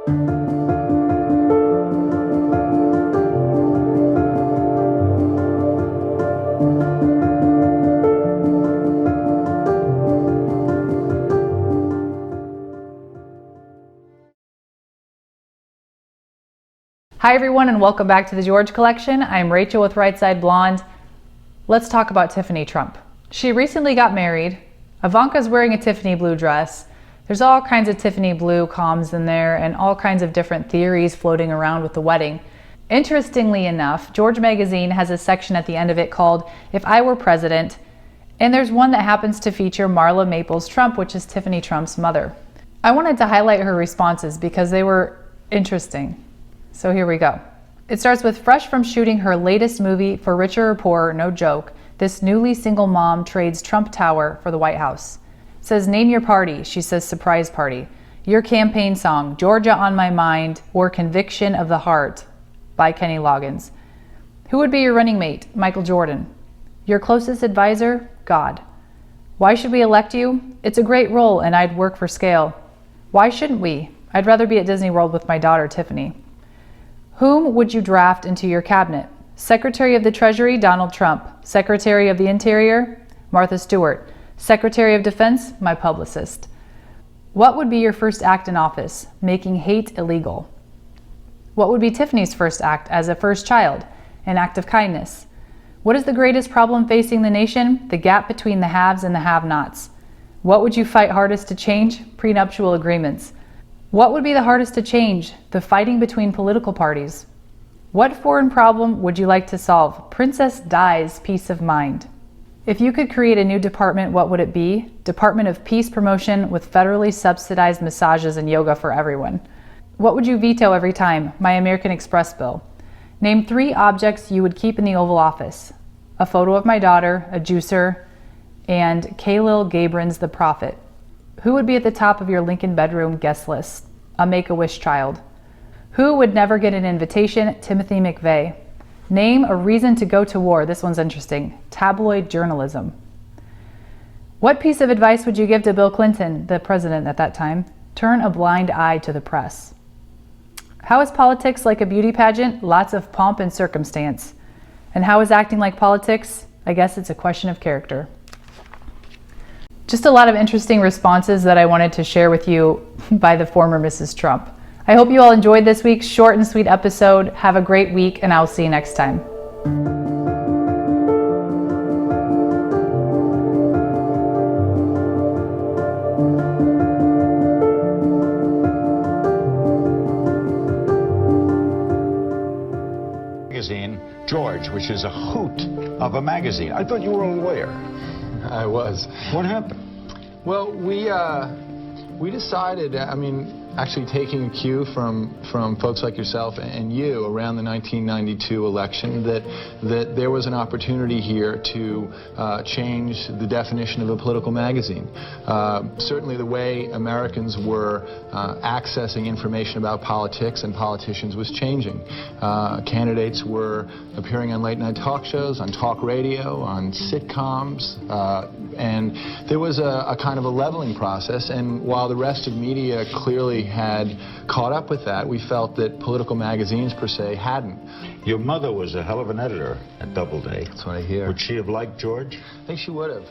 Hi everyone, and welcome back to the George Collection. I'm Rachel with Right Side Blonde. Let's talk about Tiffany Trump. She recently got married. Ivanka's wearing a Tiffany blue dress. There's all kinds of Tiffany blue comms in there and all kinds of different theories floating around with the wedding. Interestingly enough, George Magazine has a section at the end of it called If I Were President, and there's one that happens to feature Marla Maples Trump, which is Tiffany Trump's mother. I wanted to highlight her responses because they were interesting. So here we go. It starts with, fresh from shooting her latest movie, For Richer or Poorer, no joke, this newly single mom trades Trump Tower for the White House. It says, name your party. She says, surprise party. Your campaign song, Georgia on My Mind, or Conviction of the Heart by Kenny Loggins. Who would be your running mate? Michael Jordan. Your closest advisor? God. Why should we elect you? It's a great role and I'd work for scale. Why shouldn't we? I'd rather be at Disney World with my daughter, Tiffany. Whom would you draft into your cabinet? Secretary of the Treasury, Donald Trump. Secretary of the Interior, Martha Stewart. Secretary of Defense, my publicist. What would be your first act in office? Making hate illegal. What would be Tiffany's first act as a first child? An act of kindness. What is the greatest problem facing the nation? The gap between the haves and the have-nots. What would you fight hardest to change? Prenuptial agreements. What would be the hardest to change? The fighting between political parties. What foreign problem would you like to solve? Princess Di's peace of mind. If you could create a new department, what would it be? Department of Peace Promotion with federally subsidized massages and yoga for everyone. What would you veto every time? My American Express bill. Name 3 objects you would keep in the Oval Office. A photo of my daughter, a juicer, and Khalil Gibran's The Prophet. Who would be at the top of your Lincoln bedroom guest list? A Make-A-Wish child. Who would never get an invitation? Timothy McVeigh. Name a reason to go to war. This one's interesting. Tabloid journalism. What piece of advice would you give to Bill Clinton, the president at that time? Turn a blind eye to the press. How is politics like a beauty pageant? Lots of pomp and circumstance. And how is acting like politics? I guess it's a question of character. Just a lot of interesting responses that I wanted to share with you by the former Mrs. Trump. I hope you all enjoyed this week's short and sweet episode. Have a great week, and I'll see you next time. Magazine, George, which is a hoot of a magazine. I thought you were a lawyer. I was. What happened? Well, we decided, actually taking a cue from folks like yourself and you around the 1992 election, that there was an opportunity here to change the definition of a political magazine. Certainly the way Americans were accessing information about politics and politicians was changing. Candidates were appearing on late night talk shows, on talk radio, on sitcoms, and there was a kind of a leveling process, and while the rest of media clearly had caught up with that, we felt that political magazines per se hadn't. Your mother was a hell of an editor at Doubleday. That's what I hear. Would she have liked George? I think she would have.